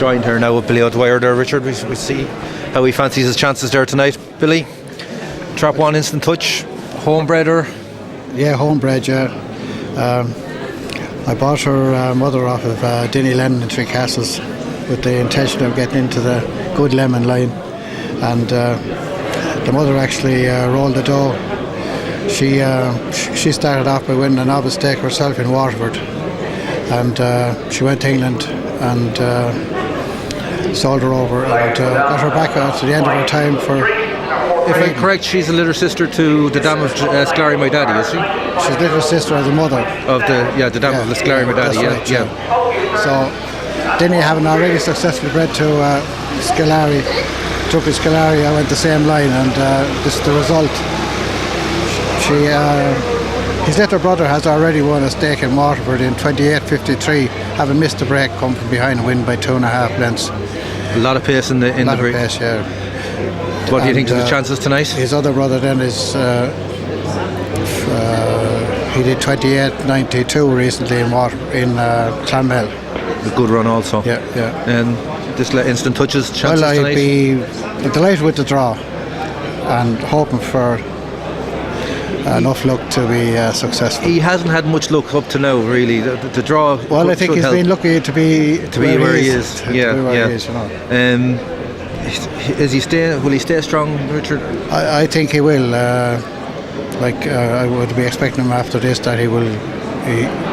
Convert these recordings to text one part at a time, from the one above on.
joined here now with Billy O'Dwyer there, Richard. We see how he fancies his chances there tonight. Billy, Trap 1 Instant Touch, homebred or? Yeah, homebred, yeah. I bought her mother off of Denny Lemon in Three Castles with the intention of getting into the good lemon line, and the mother actually rolled the dough. She started off by winning a novice stake herself in Waterford, and she went to England and sold her over and got her back at the end of her time for. If I'm correct, she's a little sister to the Dam of Sklary, my daddy, is she? She's little sister of the mother of the Dam of Sklary, my daddy. Right, yeah. So Denny, having already successfully bred to Sklary, Druppy Sklary, I went the same line, and this is the result. His little brother has already won a stake in Waterford in 28.53, having missed the break, come from behind and win by 2.5 lengths. A lot of pace in the break. A lot of pace, yeah. What do you think of the chances tonight? His other brother then is he did 28.92 recently in Clonmel. A good run also. Yeah. And this Instant Touches chances tonight? Well, I'd be delighted with the draw and hoping for enough luck to be successful. He hasn't had much luck up to now, really. The draw. Well, I think he's been lucky to be where he is. Yeah. He is, you know. Will he stay strong, Richard? I think he will. I would be expecting him after this that he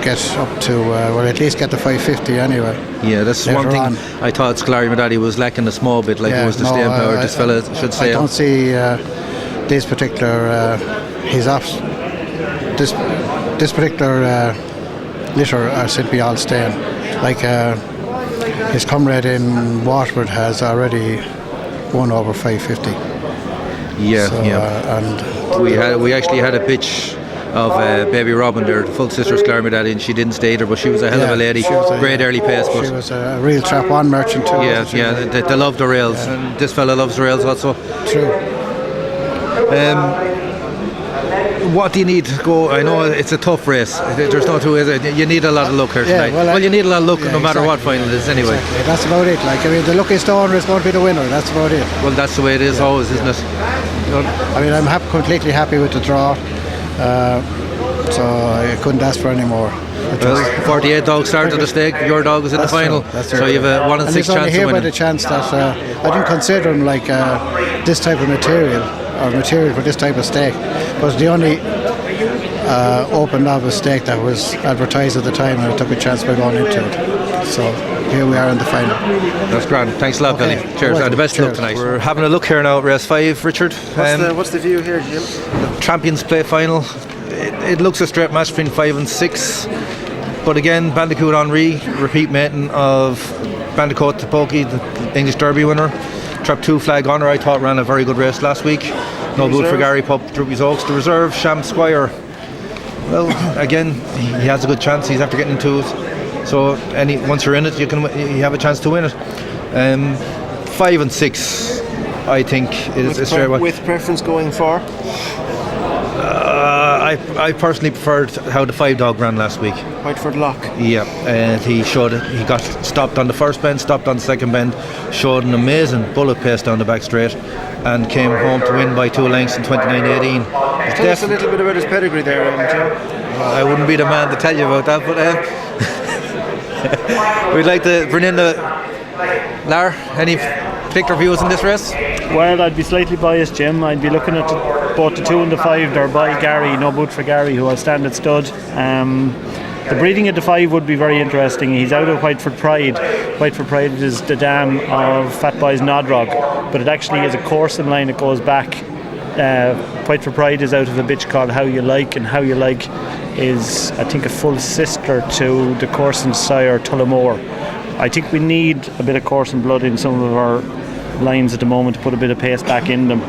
gets up to at least get the 550 anyway. Yeah, that's one thing on. I thought Sklary Madadi was lacking a small bit, it was the staying power. This fella should say. I don't see these particular this particular litter seem to be all staying. Like his comrade in Waterford has already won over 550. And we actually had a bitch of Baby Robin there, the full sister of Sklary Madadi, and she didn't stay there, but she was a hell of a lady. Great early pace. But she was a real Trap 1 merchant too. They love the rails, and this fella loves the rails also. True. What do you need to go? I know it's a tough race. There's no two ways. You need a lot of luck here tonight. Well, you need a lot of luck no matter what final it is anyway. Exactly. That's about it. The lucky stone is going to be the winner. That's about it. Well, that's the way it is always, isn't it? I'm completely happy with the draw. So I couldn't ask for any more. Well, 48 dogs started the stake. Your dog was in the final, so you have a 1 in 6 chance of winning. And by the chance that I didn't consider him like this type of material for this type of stake, but the only open novice stake that was advertised at the time, and I took a chance by going into it. So here we are in the final. That's grand. Thanks a lot, Billy. Cheers, and the best of luck tonight. We're having a look here now at race 5, Richard. What's the view here, Jim? The Champions Play final. It looks a straight match between 5 and 6, but again, Bandicoot Henry, repeat maiden of Bandicoot Pokey, the English Derby winner. Trap 2 Flag Honour, I thought ran a very good race last week. No good for Gary Pup, Droopy's Oaks. The reserve, Sham Squire. Well, again, he has a good chance. He's after getting into it. So once you're in it, you have a chance to win it. 5 and 6, I think, is a straight one. With preference going for? I personally preferred how the 5 dog ran last week. Whiteford Lock. Yeah, and he showed it. He got stopped on the first bend, stopped on the second bend, showed an amazing bullet pace down the back straight, and came home to win by 2 lengths in 29.18. Tell us a little bit about his pedigree there, Joe. I wouldn't be the man to tell you about that, but we'd like to bring in the Lar. Any particular views in this race? Well, I'd be slightly biased, Jim. I'd be looking at both the 2 and the 5 there by Gary, no boot for Gary, who I'll stand at stud. The breeding at the 5 would be very interesting. He's out of Whiteford Pride. Whiteford Pride is the dam of Fat Boy's Nodrog, but it actually is a coursing line that goes back. Whiteford Pride is out of a bitch called How You Like, and How You Like is, I think, a full sister to the coursing sire Tullamore. I think we need a bit of coursing blood in some of our lines at the moment to put a bit of pace back in them.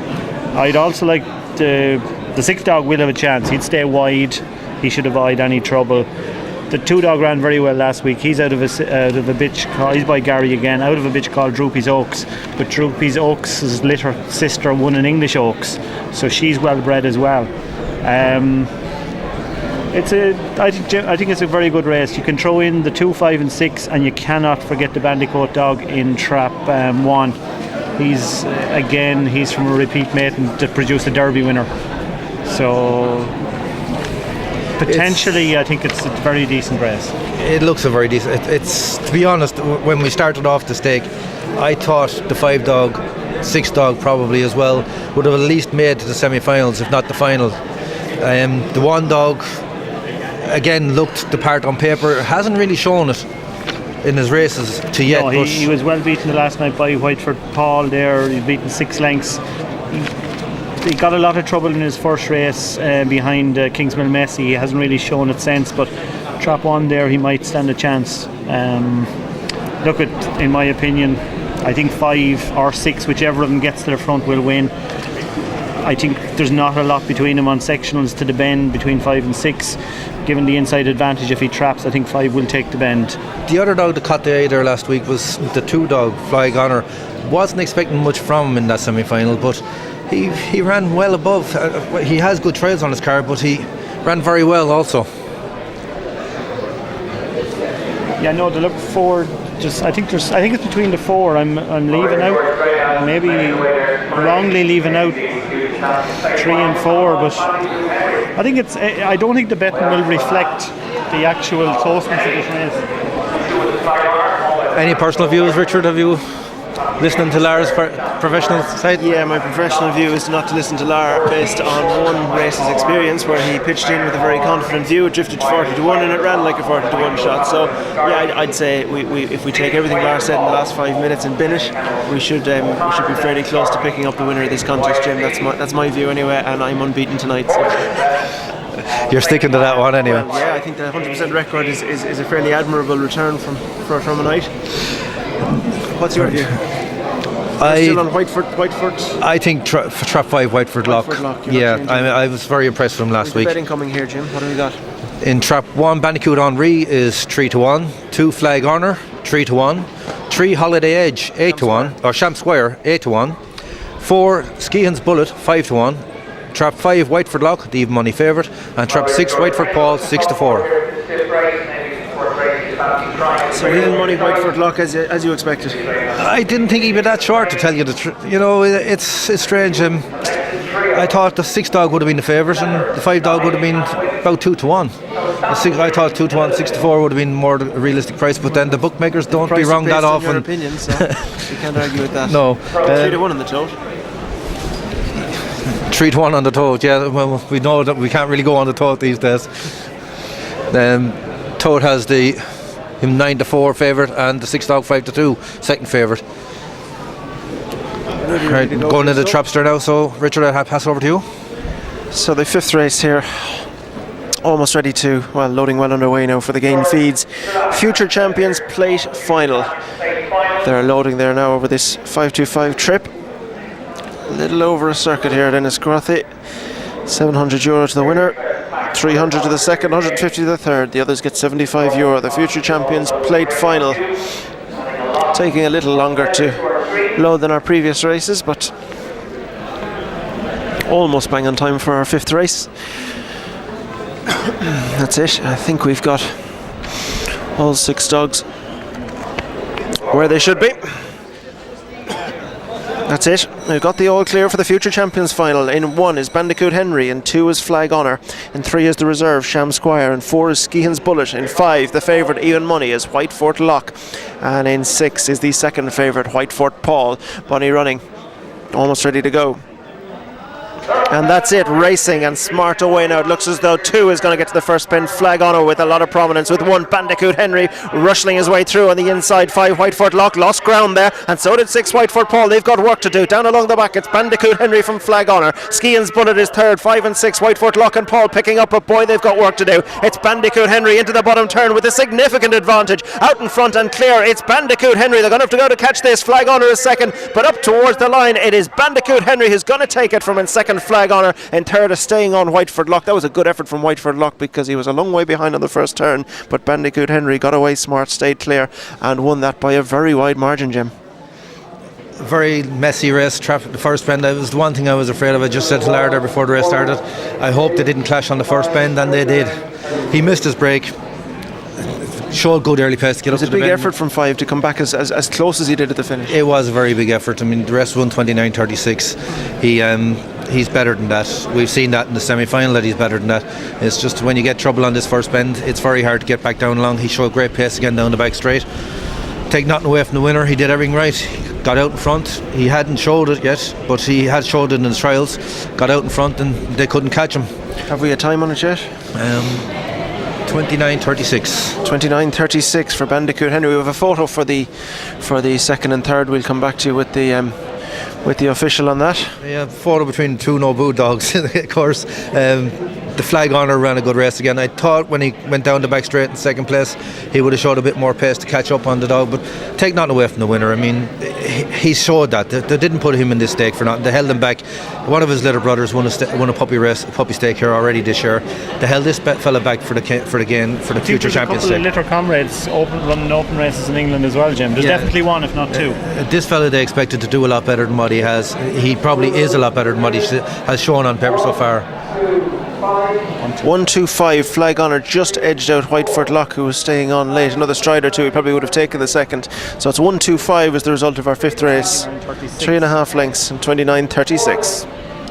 I'd also like the 6 dog will have a chance. He'd stay wide. He should avoid any trouble. The 2 dog ran very well last week. He's out of a bitch called, he's by Gary again, out of a bitch called Droopy's Oaks. But Droopy's Oaks' little sister won an English Oaks, so she's well bred as well. I think it's a very good race. You can throw in the 2, 5 and 6, and you cannot forget the Bandicoot dog in trap 1. He's from a repeat mate and to produce a Derby winner. So potentially, I think it's a very decent race. It looks a very decent. It's to be honest, when we started off the stake, I thought the 5 dog, 6 dog probably as well would have at least made to the semi-finals, if not the final. The 1 dog again looked the part on paper. Hasn't really shown it in his races to yet. No, he was well beaten the last night by Whiteford Paul there. He's beaten 6 lengths. He got a lot of trouble in his first race behind Kingsmill Messi. He hasn't really shown it since, but trap 1 there, he might stand a chance. In my opinion, I think 5 or 6, whichever of them gets to the front, will win. I think there's not a lot between them on sectionals to the bend between 5 and 6. Given the inside advantage if he traps, I think 5 will take the bend. The other dog that caught the eye there last week was the 2 dog, Flag Honor. Wasn't expecting much from him in that semi-final, but he ran well above. He has good trails on his card, but he ran very well also. Yeah, no, the look forward. I think it's between the 4. I'm leaving out, maybe wrongly leaving out 3 and 4, but I think I don't think the betting will reflect the actual closeness of this race. Any personal views, Richard? Have you listening to Lara's professional side? Yeah, my professional view is not to listen to Lara based on one race's experience where he pitched in with a very confident view, it drifted to 40-1 and it ran like a 40-1 shot. So yeah, I'd say if we take everything Lara said in the last 5 minutes and bin it, we should be fairly close to picking up the winner of this contest, Jim. That's my view anyway, and I'm unbeaten tonight. So. You're sticking to that one anyway. Well, yeah, I think the 100% record is a fairly admirable return from a night. What's your view? Still on Whiteford? I think trap 5 Whiteford Lock. Yeah, I was very impressed with him last week. Betting coming here, Jim. What have we got? In trap 1, Bandicoot Henry is 3-1. 2 Flag Honor 3-1. 3 Holiday Edge 8-1, or Sham Squire 8-1. 4 Skehan's Bullet 5-1. Trap 5 Whiteford Lock, the even money favourite, and trap 6 Whiteford Paul 6-4. So even money Whiteford Lock as you expected. I didn't think he'd be that short, to tell you the truth. You know, it's strange. I thought the 6 dog would have been the favourite, and the 5 dog would have been about 2-1. I thought 2-1, 6-4 would have been more a realistic price, but then the bookmakers don't be wrong that often. Your opinion, so you can't argue with that. No. 3-1 on the tote. 3-1 on the tote, yeah. Well, we know that we can't really go on the tote these days. Tote has him 9-4 favourite and the 6 dog 5-2 second favourite. Right, going into the trapster now, so Richard, I'll pass over to you. So the 5th race here, almost ready to, loading well underway now for the Gain Feeds Future Champions Plate Final. They're loading there now over this 525 trip. A little over a circuit here at Enniscorthy. €700 to the winner, 300 to the second, 150 to the third. The others get €75. The Future Champions Plate Final. Taking a little longer to load than our previous races, but almost bang on time for our 5th race. That's it. I think we've got all 6 dogs where they should be. That's it. We've got the all clear for the Future Champions Final. In 1 is Bandicoot Henry, in 2 is Flag Honor, in 3 is the reserve Sham Squire, in 4 is Skehan's Bullet, in 5 the favourite Even Money is Whiteford Lock, and in 6 is the second favourite Whiteford Paul. Bunny running, almost ready to go. And that's it, racing and smart away now. It looks as though 2 is going to get to the first pin. Flag Honor with a lot of prominence, with 1 Bandicoot Henry rushing his way through on the inside. 5 Whiteford Lock lost ground there, and so did 6 Whiteford Paul. They've got work to do. Down along the back, it's Bandicoot Henry from Flag Honor. Skehan's Bullet is third. 5 and 6 Whiteford Lock and Paul picking up, but boy, they've got work to do. It's Bandicoot Henry into the bottom turn with a significant advantage. Out in front and clear, it's Bandicoot Henry. They're going to have to go to catch this. Flag Honor is second, but up towards the line, it is Bandicoot Henry who's going to take it from in second. Flag Honor in third is staying on Whiteford Lock. That was a good effort from Whiteford Lock because he was a long way behind on the first turn, but Bandicoot Henry got away smart, stayed clear, and won that by a very wide margin, Jim. very messy race. Traffic, the first bend, that was the one thing I was afraid of. I just said to Lara there before the race started, I hope they didn't clash on the first bend, and they did. He missed his break. Showed good early pace to get up to the bend. It was a big effort from 5 to come back as close as he did at the finish. It was a very big effort. I mean, the rest won 29.36. He's better than that. We've seen that in the semi-final that he's better than that. It's just when you get trouble on this first bend, it's very hard to get back down long. He showed great pace again down the back straight. Take nothing away from the winner. He did everything right. He got out in front. He hadn't showed it yet, but he had showed it in his trials. Got out in front and they couldn't catch him. Have we a time on it yet? 29.36. 29.36 for Bandicoot Henry. We have a photo for the second and third. We'll come back to you with the official on that. Yeah, photo between two no boo dogs, of course. The flag honour ran a good race again. I thought when he went down the back straight in second place, he would have showed a bit more pace to catch up on the dog, but take nothing away from the winner. I mean, he showed that. They didn't put him in this stake for nothing. They held him back. One of his little brothers won a puppy stake here already this year. They held this fella back for the future champions. There's a couple of litter comrades running open races in England as well, Jim. There's definitely one, if not two. This fella they expected to do a lot better than what he has. He probably is a lot better than what he has shown on paper so far. 1-2-5 flag honour just edged out Whiteford Lock, who was staying on late. Another stride or two, he probably would have taken the second. So it's 1-2-5 as the result of our fifth race. 3.5 lengths and 29.36.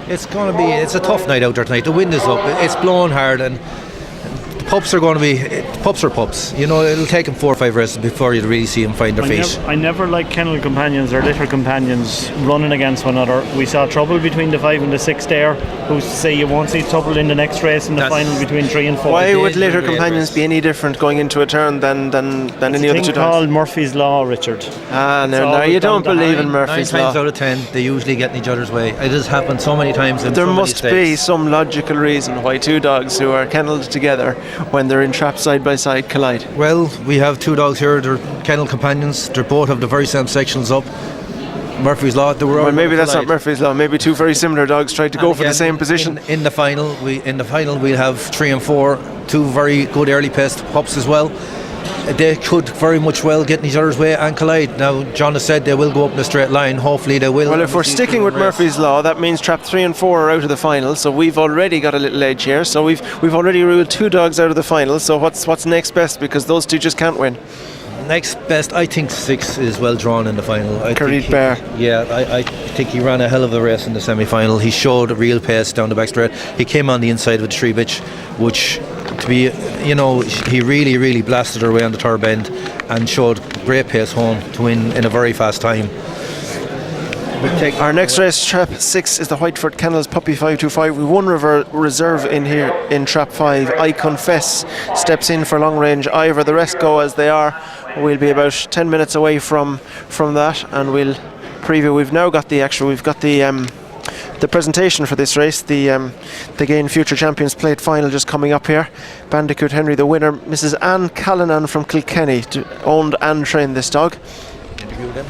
It's a tough night out there tonight. The wind is up, it's blowing hard, and the pups are going to be pups are pups. You know, it'll take them 4 or 5 races before you really see them find their feet. I never like kennel companions or litter companions running against one another. We saw trouble between the 5 and the 6 there. Who's to say you won't see trouble in the next race in the final between 3 and 4? Why would litter companions be any different going into a turn than any other two dogs? It's called Murphy's Law, Richard. No, you don't believe in Murphy's Law. 9 times out of 10 they usually get in each other's way. It has happened so many times. There must be some logical reason why two dogs who are kennelled together, when they're in trap side by side, collide. Well, we have 2 dogs here. They're kennel companions. They both have the very same sections up. Murphy's Law. Well, maybe that's not Murphy's Law. Maybe 2 very similar dogs tried to go for the same position. In the final, we'll have 3 and 4, 2 very good early paced pups as well. They could very much well get in each other's way and collide. Now, John has said they will go up in a straight line. Hopefully they will. Well, if we're sticking with Murphy's Law, that means trap 3 and 4 are out of the final. So we've already got a little edge here. So we've already ruled 2 dogs out of the final. So what's next best? Because those 2 just can't win. Next best, I think 6 is well drawn in the final. Curried Bear. I think he ran a hell of a race in the semi-final. He showed a real pace down the back straight. He came on the inside with the 3 bitch, which to be, he really, really blasted her way on the third bend and showed great pace home to win in a very fast time. Our next race, trap 6, is the Whiteford Kennels Puppy 525. We won reserve in here in trap 5. I Confess steps in for long range Ivor. The rest go as they are. We'll be about 10 minutes away from that, and we'll preview. We've now got the presentation for this race, the Gain Future Champions Plate final just coming up here. Bandicoot Henry, the winner, Mrs. Anne Callanan from Kilkenny, owned and trained this dog. Interview them.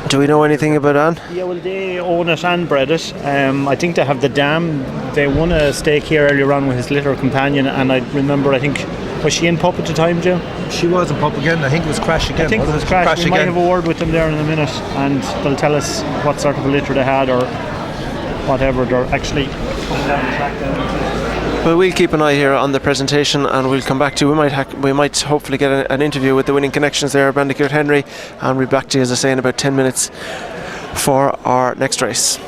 Do we know anything about Anne? Yeah, well, they own it and bred it. I think they have the dam. They won a stake here earlier on with his litter companion, and I remember, was she in pup at the time, Jim? She was in pup again. I think it was Crash again. I think it was Crash. We might have a word with them there in a minute, and they'll tell us what sort of a litter they had or whatever they're actually coming down the track there. Well, we'll keep an eye here on the presentation, and we'll come back to you. We might hopefully get an interview with the winning connections there, Bandicoot Henry, and we'll be back to you, as I say, in about 10 minutes for our next race.